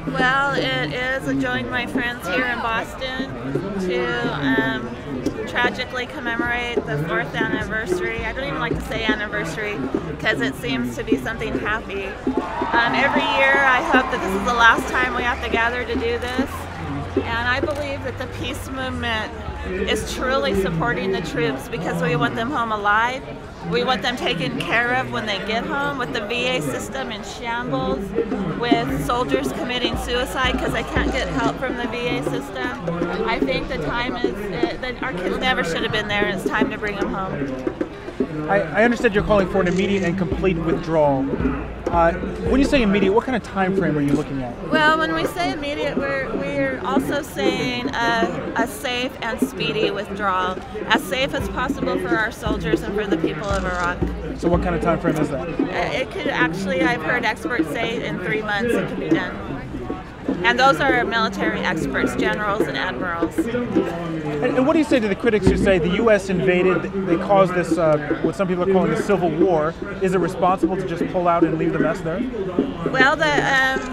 Well, it is. I joined my friends here in Boston to tragically commemorate the 4th anniversary. I don't even like to say anniversary because it seems to be something happy. Every year I hope that this is the last time we have to gather to do this. And I believe that the peace movement is truly supporting the troops because we want them home alive. We want them taken care of when they get home, with the VA system in shambles, with soldiers committing suicide because they can't get help from the VA system. I think the time is that our kids never should have been there, and it's time to bring them home. I understand you're calling for an immediate and complete withdrawal. When you say immediate, what kind of time frame are you looking at? Well, when we say immediate, we're also saying a safe and speedy withdrawal, as safe as possible for our soldiers and for the people of Iraq. So what kind of time frame is that? It could actually, I've heard experts say in 3 months it could be done. And those are military experts, generals and admirals. And what do you say to the critics who say the U.S. invaded, they caused this, what some people are calling a civil war? Is it responsible to just pull out and leave the mess there? Well,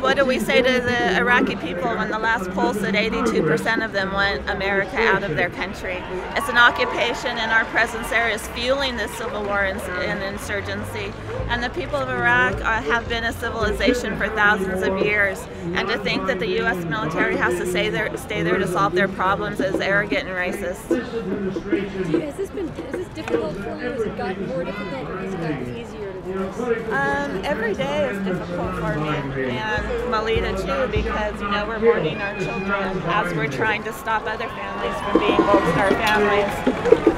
what do we say to the Iraqi people when the last poll said 82% of them want America out of their country? It's an occupation, and our presence there is fueling this civil war and insurgency. And the people of Iraq have been a civilization for thousands of years. And to think that the U.S. military has to stay there to solve their problems is arrogant and racist. Is this difficult for you? Has it gotten more difficult, or has it gotten easier to do this? Every day is difficult for me and Melida too, because we're mourning our children as we're trying to stop other families from being Gold Star families.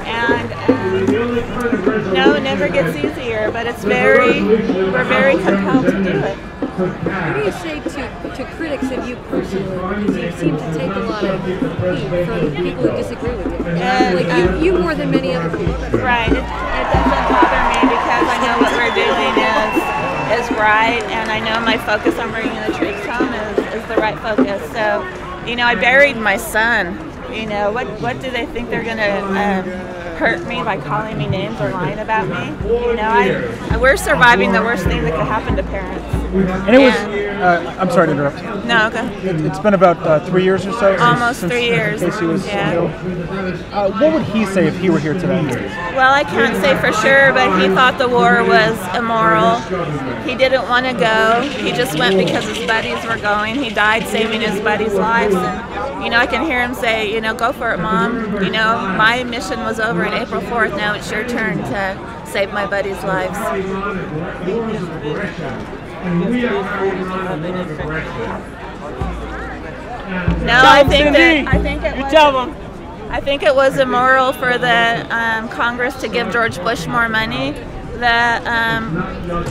And no, it never gets easier, but we're very compelled to do it. What do you say to critics of you personally? Because you seem to take a lot of heat from people who disagree with you. Like you more than many other people. Right. It doesn't bother me because I know what we're doing is right, and I know my focus on bringing the troops home is the right focus. So, I buried my son. What do they think they're going to hurt me by calling me names or lying about me? We're surviving the worst thing that could happen to parents. And it was, I'm sorry to interrupt. No, okay. It's been about 3 years or so? Almost 3 years. Casey was ill. What would he say if he were here today? Well, I can't say for sure, but he thought the war was immoral. He didn't want to go. He just went because his buddies were going. He died saving his buddies' lives. And, I can hear him say, go for it, Mom. My mission was over on April 4th. Now it's your turn to save my buddies' lives. No, I think it was immoral for the Congress to give George Bush more money. The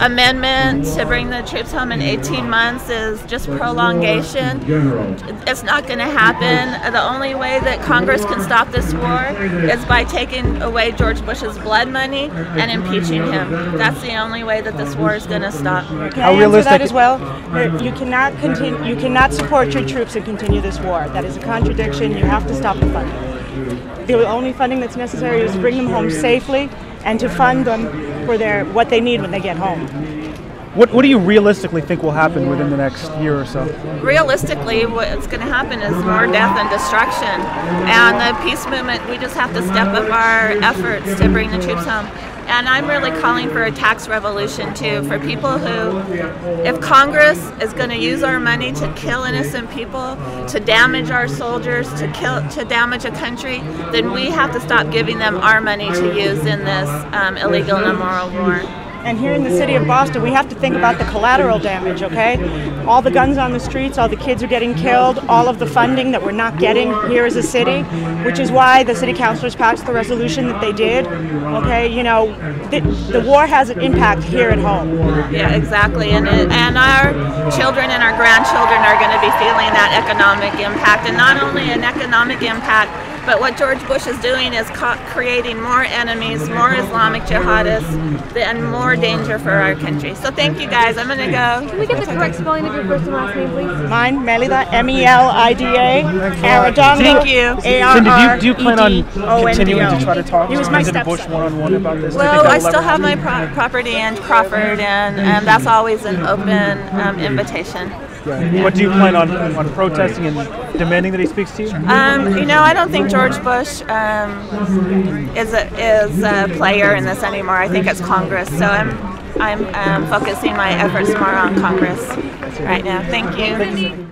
amendment to bring the troops home in 18 months is just prolongation. It's not going to happen. The only way that Congress can stop this war is by taking away George Bush's blood money and impeaching him. That's the only way that this war is going to stop. Can I answer that as well? You cannot continue. You cannot support your troops and continue this war. That is a contradiction. You have to stop the funding. The only funding that's necessary is to bring them home safely and to fund them for what they need when they get home. What do you realistically think will happen within the next year or so? Realistically, what's going to happen is more death and destruction. And the peace movement, we just have to step up our efforts to bring the troops home. And I'm really calling for a tax revolution too, for people who, if Congress is going to use our money to kill innocent people, to damage our soldiers, to damage a country, then we have to stop giving them our money to use in this illegal and immoral war. And here in the city of Boston, we have to think about the collateral damage, okay? All the guns on the streets, all the kids are getting killed, all of the funding that we're not getting here as a city, which is why the city councilors passed the resolution that they did, okay? The war has an impact here at home. Yeah, exactly. And our children and our grandchildren are going to be feeling that economic impact. And not only an economic impact, but what George Bush is doing is creating more enemies, more Islamic jihadists, and more danger for our country. So thank you guys. I'm going to go. Can we get the correct spelling of your first and last name, please? Mine, Melida, Melida Arredondo. Thank you. Cindy, do you plan on continuing to try to talk to President Bush one-on-one about this? Well, I still have my property in Crawford, and that's always an open invitation. Yeah. What do you plan on protesting and demanding that he speaks to you? I don't think George Bush is a player in this anymore. I think it's Congress. So I'm focusing my efforts more on Congress right now. Thank you.